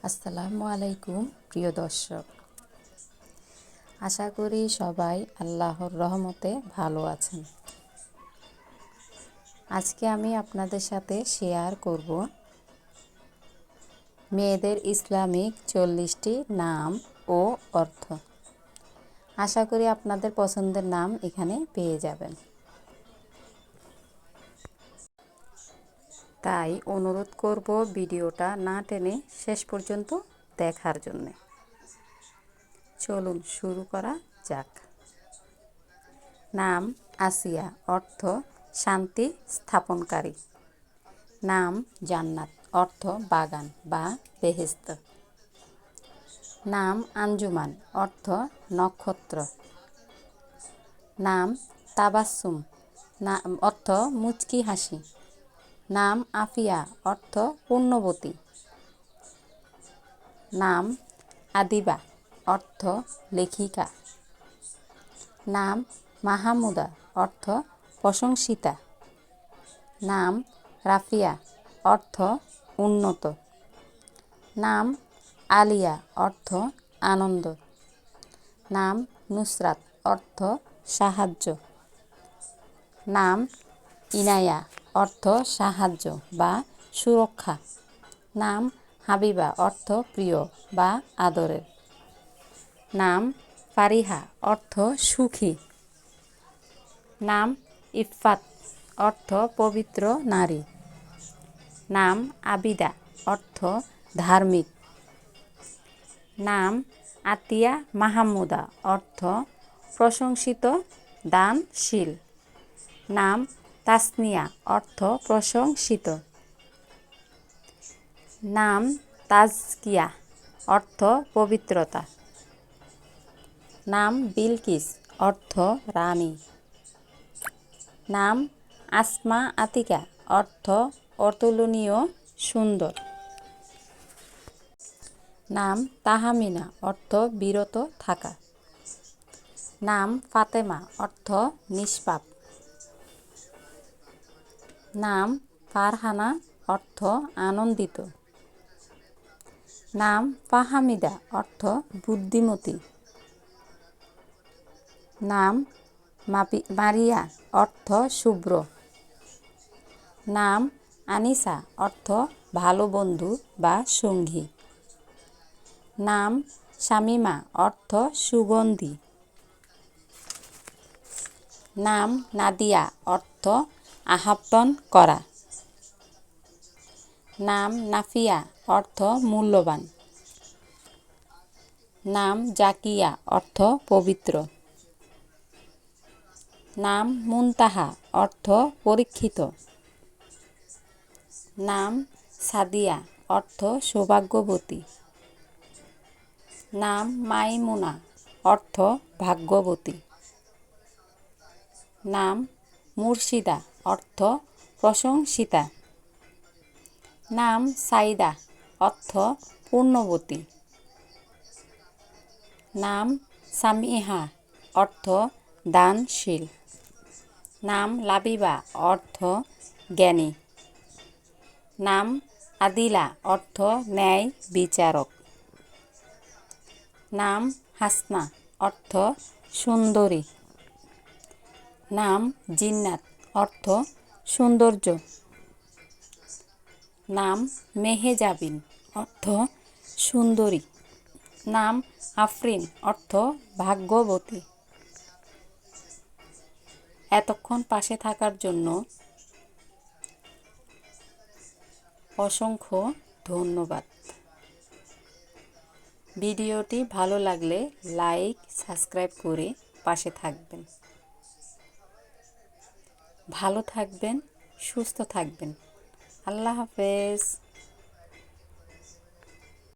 আসসালামু আলাইকুম প্রিয় দর্শক, আশা করি সবাই আল্লাহর রহমতে ভালো আছেন। আজকে আমি আপনাদের সাথে শেয়ার করব মেয়েদের ইসলামিক 40টি নাম ও অর্থ। আশা করি আপনাদের পছন্দের নাম এখানে পেয়ে যাবেন। তাই অনুরোধ করব ভিডিওটা না টেনে শেষ পর্যন্ত দেখার জন্যে। চলুন শুরু করা যাক। নাম আসিয়া, অর্থ শান্তি স্থাপনকারী। নাম জান্নাত, অর্থ বাগান বা বেহেশত। নাম আঞ্জুমান, অর্থ নক্ষত্র। নাম তাবাসসুম, অর্থ মুচকি হাসি। নাম আফিয়া, অর্থ পূর্ণবতী। নাম আদিবা, অর্থ লেখিকা। নাম মাহমুদা, অর্থ প্রশংসিতা। নাম রাফিয়া, অর্থ উন্নত। নাম আলিয়া, অর্থ আনন্দ। নাম নুসরাত, অর্থ সাহায্য। নাম ইনায়া, অর্থ সাহায্য বা সুরক্ষা। নাম হাবিবা, অর্থ প্রিয় বা আদরের। নাম ফারিহা, অর্থ সুখী। নাম ইফফাত, অর্থ পবিত্র নারী। নাম আবিদা, অর্থ ধার্মিক। নাম আতিয়া মাহমুদা, অর্থ প্রশংসিত দানশীল। নাম তাসনিয়া, অর্থ প্রশংসিত। নাম তাজকিয়া, অর্থ পবিত্রতা। নাম বিলকিস, অর্থ রানী। নাম আসমা আতিকা, অর্থ অতুলনীয় সুন্দর। নাম তাহামিনা, অর্থ বিরত থাকা। নাম ফাতেমা, অর্থ নিষ্পাপ। নাম ফারহানা, অর্থ আনন্দিত। নাম ফাহামিদা, অর্থ বুদ্ধিমতী। নাম মারিয়া, অর্থ শুভ্র। নাম আনিসা, অর্থ ভালো বন্ধু বা সঙ্গী। নাম শামিমা, অর্থ সুগন্ধি। নাম নাদিয়া, অর্থ আহ্বান করা। নাম নাফিয়া, অর্থ মূল্যবান। নাম জাকিয়া, অর্থ পবিত্র। নাম মুনতাহা, অর্থ পরীক্ষিত। নাম সাদিয়া, অর্থ সৌভাগ্যবতী। নাম মাইমুনা, অর্থ ভাগ্যবতী। নাম মুর্শিদা, অর্থ প্রশংসিতা। নাম সাইদা, অর্থ পূর্ণবতী। নাম সামিহা, অর্থ দানশীল। নাম লাবিবা, অর্থ জ্ঞানী। নাম আদিলা, অর্থ ন্যায় বিচারক। নাম হাসনা, অর্থ সুন্দরী। নাম জিন্নাত, অর্থ সৌন্দর্য। নাম মেহেজাবিন, অর্থ সুন্দরী। নাম আফরিন, অর্থ ভাগ্যবতী। এতক্ষণ পাশে থাকার জন্য অসংখ্য ধন্যবাদ। ভিডিওটি ভালো লাগলে লাইক, সাবস্ক্রাইব করে পাশে থাকবেন। ভালো থাকবেন, সুস্থ থাকবেন। আল্লাহ হাফেজ।